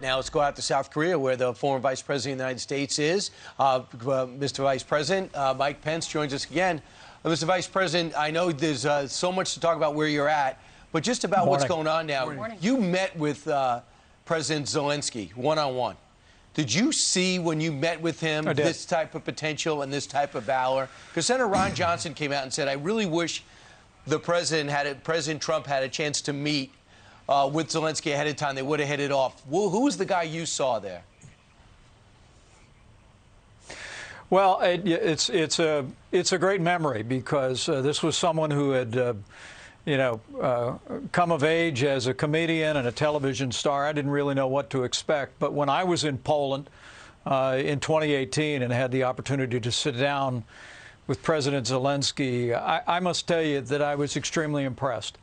Now let's go out to South Korea, where the former Vice President of the United States is. Mr. Vice President, Mike Pence joins us again. Mr. Vice President, I know there's so much to talk about where you're at, but just about what's going on now. You met with President Zelenskyy one-on-one. Did you see when you met with him this type of potential and this type of valor? Because Senator Ron Johnson came out and said, I really wish President Trump had a chance to meet with Zelenskyy ahead of time. They would have hit it off. Who was the guy you saw there? Well, it's a great memory, because this was someone who had come of age as a comedian and a television star. I didn't really know what to expect. But when I was in Poland in 2018 and had the opportunity to sit down with President Zelenskyy, I must tell you that I was extremely impressed.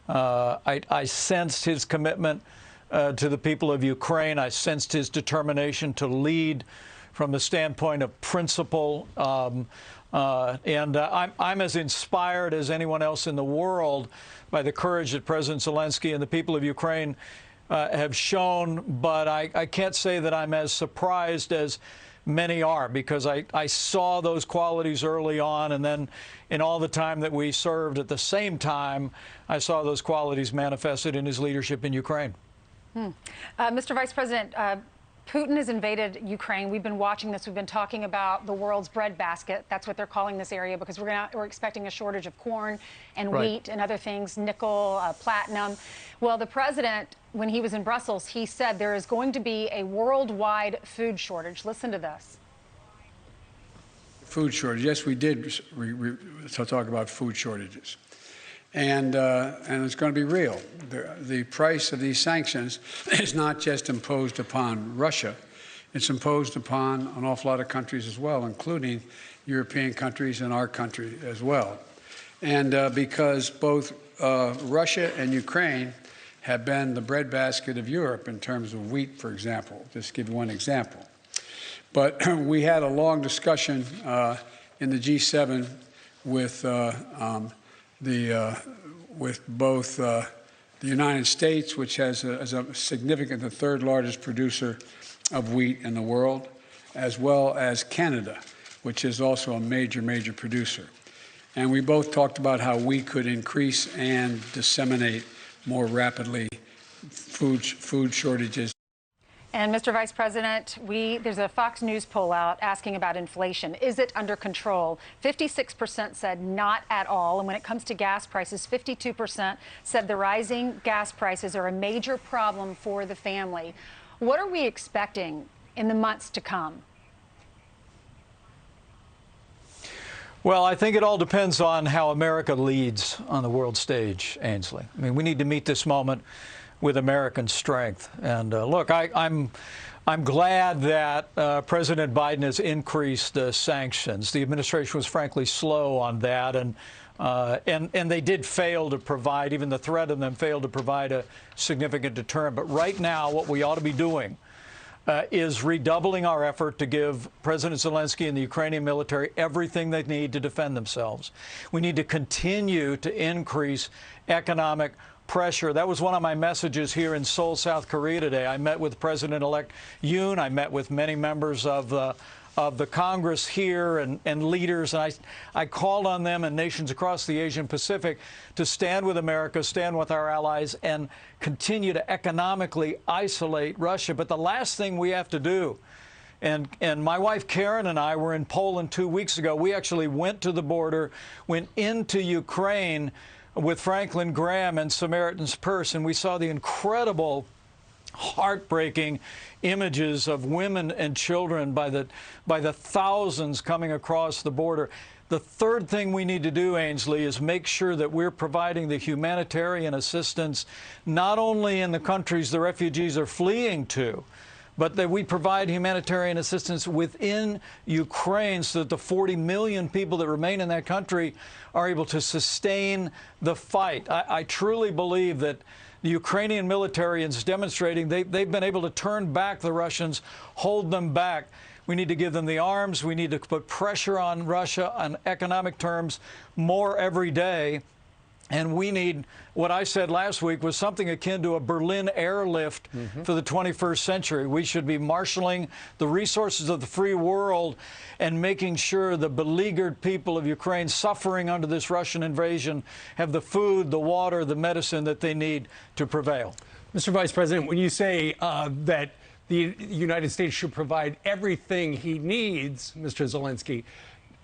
I sensed his commitment to the people of Ukraine. I sensed his determination to lead from the standpoint of principle. And I'm as inspired as anyone else in the world by the courage that President Zelenskyy and the people of Ukraine have shown. But I can't say that I'm as surprised as many are, because I saw those qualities early on, and then in all the time that we served at the same time, I saw those qualities manifested in his leadership in Ukraine. Mr. Vice President, Putin has invaded Ukraine. We've been watching this. We've been talking about the world's breadbasket. That's what they're calling this area, because we're expecting a shortage of corn and wheat and other things, nickel, platinum. Well, the president, when he was in Brussels, he said there is going to be a worldwide food shortage. Listen to this. Food shortage. Yes, we did talk about food shortages. And it's going to be real. The price of these sanctions is not just imposed upon Russia. It's imposed upon an awful lot of countries as well, including European countries and our country as well. And because both Russia and Ukraine have been the breadbasket of Europe in terms of wheat, for example, just to give you one example. But we had a long discussion in the G7 with both the United States, which has a significant, the third largest producer of wheat in the world, as well as Canada, which is also a major producer. And we both talked about how we could increase and disseminate more rapidly food shortages. And Mr. Vice President, there's a Fox News poll out asking about inflation. Is it under control? 56% said not at all. And when it comes to gas prices, 52% said the rising gas prices are a major problem for the family. What are we expecting in the months to come? Well, I think it all depends on how America leads on the world stage, Ainsley. I mean, we need to meet this moment with American strength. And look, I'm glad that President Biden has increased the sanctions. The administration was frankly slow on that, and they did fail to provide, even the threat of them failed to provide a significant deterrent. But right now, what we ought to be doing is redoubling our effort to give President Zelenskyy and the Ukrainian military everything they need to defend themselves. We need to continue to increase economic pressure. That was one of my messages here in Seoul, South Korea today. I met with President-elect Yoon. I met with many members of the Congress here and leaders. And I called on them and nations across the Asian Pacific to stand with America, stand with our allies, and continue to economically isolate Russia. But the last thing we have to do, and my wife Karen and I were in Poland 2 weeks ago. We actually went to the border, went into Ukraine with Franklin Graham and Samaritan's Purse, and we saw the incredible, heartbreaking images of women and children by the thousands coming across the border. The third thing we need to do, Ainsley, is make sure that we're providing the humanitarian assistance not only in the countries the refugees are fleeing to, but that we provide humanitarian assistance within Ukraine so that the 40 million people that remain in that country are able to sustain the fight. I truly believe that the Ukrainian military is demonstrating they've been able to turn back the Russians, hold them back. We need to give them the arms. We need to put pressure on Russia on economic terms more every day. And we need, what I said last week was something akin to a Berlin airlift for the 21st century. We should be marshaling the resources of the free world and making sure the beleaguered people of Ukraine suffering under this Russian invasion have the food, the water, the medicine that they need to prevail. Mr. Vice President, when you say that the United States should provide everything he needs, Mr. Zelenskyy,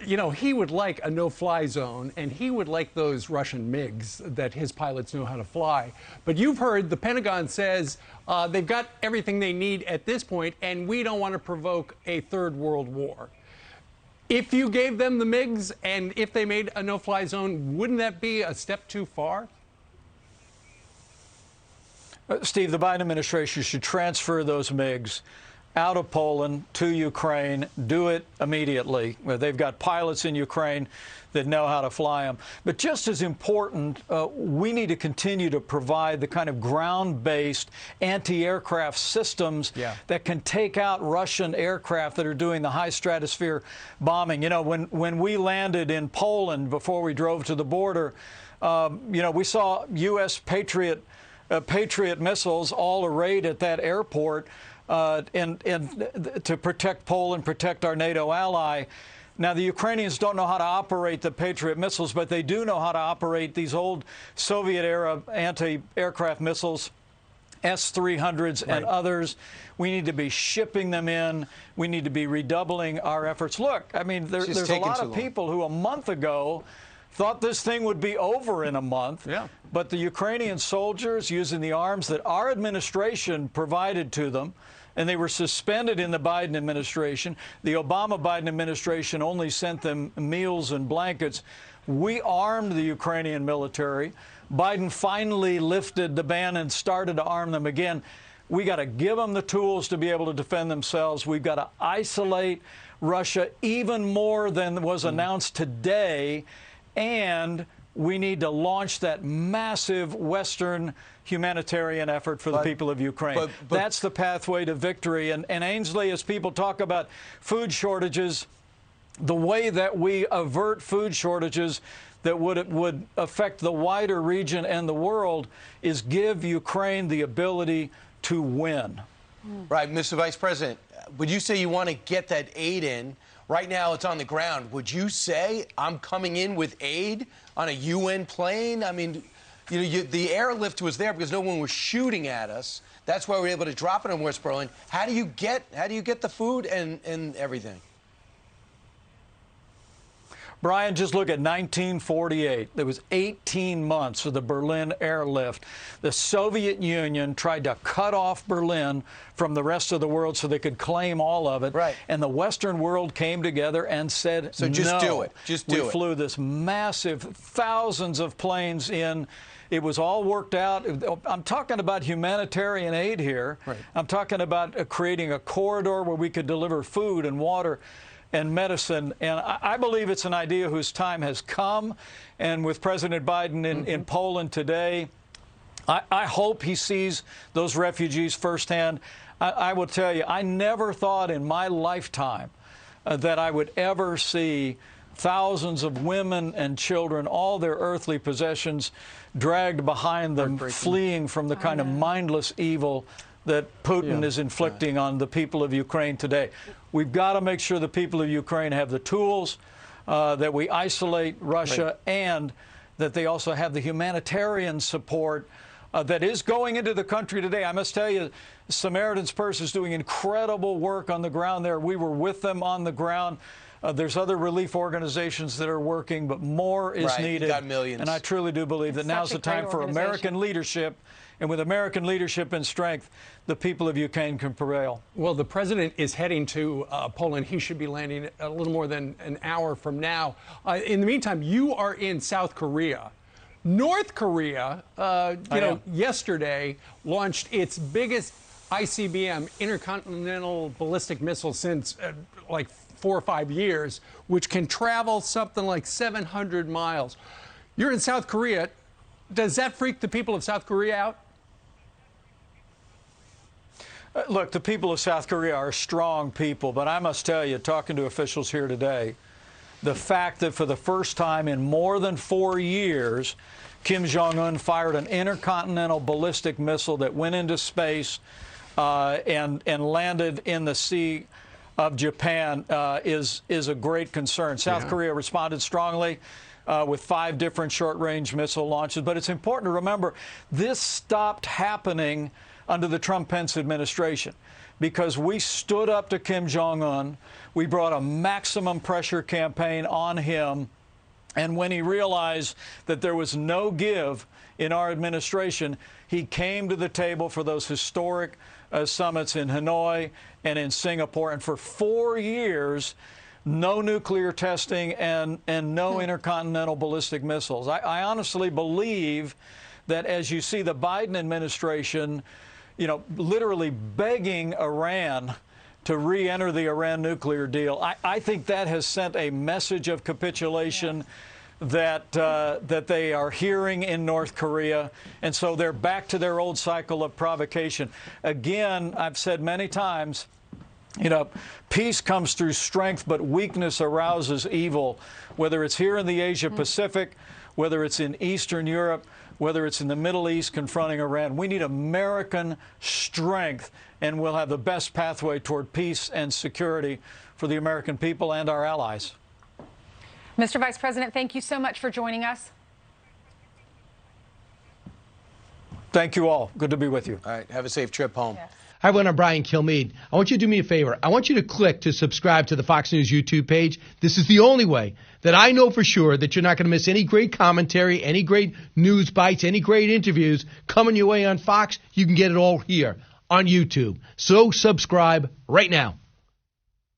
you know, he would like a no-fly zone, and he would like those Russian MiGs that his pilots know how to fly. But you've heard the Pentagon says they've got everything they need at this point, and we don't want to provoke a third world war. If you gave them the MiGs and if they made a no-fly zone, wouldn't that be a step too far? Steve, the Biden administration should transfer those MiGs out of Poland to Ukraine, do it immediately. They've got pilots in Ukraine that know how to fly them. But just as important, we need to continue to provide the kind of ground-based anti-aircraft systems that can take out Russian aircraft that are doing the high stratosphere bombing. You know, when we landed in Poland before we drove to the border, you know, we saw U.S. Patriot missiles all arrayed at that airport and to protect Poland, protect our NATO ally. Now, the Ukrainians don't know how to operate the Patriot missiles, but they do know how to operate these old Soviet-era anti-aircraft missiles, S-300s and others. We need to be shipping them in. We need to be redoubling our efforts. Look, I mean, there's a lot of people who a month ago thought this thing would be over in a month. Yeah. But the Ukrainian soldiers, using the arms that our administration provided to them, and they were suspended in the Biden administration. The Obama-Biden administration only sent them meals and blankets. We armed the Ukrainian military. Biden finally lifted the ban and started to arm them again. We got to give them the tools to be able to defend themselves. We've got to isolate Russia even more than was announced today. And we need to launch that massive Western humanitarian effort for the people of Ukraine. That's the pathway to victory. And Ainsley, as people talk about food shortages, the way that we avert food shortages that would affect the wider region and the world is give Ukraine the ability to win. Right, Mr. Vice President, would you say you want to get that aid in? Right now it's on the ground. Would you say I'm coming in with aid on a UN plane? I mean, you know, the airlift was there because no one was shooting at us. That's why we were able to drop it in West Berlin. How do you get the food and everything? Brian, just look at 1948. There was 18 months of the Berlin airlift. The Soviet Union tried to cut off Berlin from the rest of the world so they could claim all of it. Right. And the Western world came together and said, so just no. do it. Just do it. We flew this massive, thousands of planes in. It was all worked out. I'm talking about humanitarian aid here. Right. I'm talking about creating a corridor where we could deliver food and water and medicine. And I believe it's an idea whose time has come. And with President Biden in Poland today, I hope he sees those refugees firsthand. I will tell you, I never thought in my lifetime that I would ever see thousands of women and children, all their earthly possessions, dragged behind them, fleeing from the kind of mindless evil that Putin is inflicting on the people of Ukraine today. We've got to make sure the people of Ukraine have the tools, that we isolate Russia, and that they also have the humanitarian support that is going into the country today. I must tell you, Samaritan's Purse is doing incredible work on the ground there. We were with them on the ground. There's other relief organizations that are working, but more is needed. Got millions. And I truly do believe that now's the time for American leadership. And with American leadership and strength, the people of Ukraine can prevail. Well, the president is heading to Poland. He should be landing a little more than an hour from now. In the meantime, you are in South Korea. North Korea, yesterday launched its biggest ICBM, intercontinental ballistic missile, since like 4 or 5 years, which can travel something like 700 miles. You're in South Korea. Does that freak the people of South Korea out? Look, the people of South Korea are strong people, but I must tell you, talking to officials here today, the fact that for the first time in more than 4 years, Kim Jong-un fired an intercontinental ballistic missile that went into space and landed in the Sea of Japan is a great concern. South Korea responded strongly with 5 different short-range missile launches. But it's important to remember this stopped happening under the Trump-Pence administration because we stood up to Kim Jong-un. We brought a maximum pressure campaign on him. And when he realized that there was no give in our administration, he came to the table for those historic summits in Hanoi and in Singapore. And for 4 years, no nuclear testing and no intercontinental ballistic missiles. I honestly believe that as you see the Biden administration, literally begging Iran to re-enter the Iran nuclear deal, I think that has sent a message of capitulation that they are hearing in North Korea. And so they're back to their old cycle of provocation. Again, I've said many times, peace comes through strength, but weakness arouses evil, whether it's here in the Asia Pacific, whether it's in Eastern Europe, whether it's in the Middle East confronting Iran. We need American strength, and we'll have the best pathway toward peace and security for the American people and our allies. Mr. Vice President, thank you so much for joining us. Thank you all. Good to be with you. All right. Have a safe trip home. Yes. Hi, everyone. I'm Brian Kilmeade. I want you to do me a favor. I want you to click to subscribe to the Fox News YouTube page. This is the only way that I know for sure that you're not going to miss any great commentary, any great news bites, any great interviews coming your way on Fox. You can get it all here on YouTube. So subscribe right now.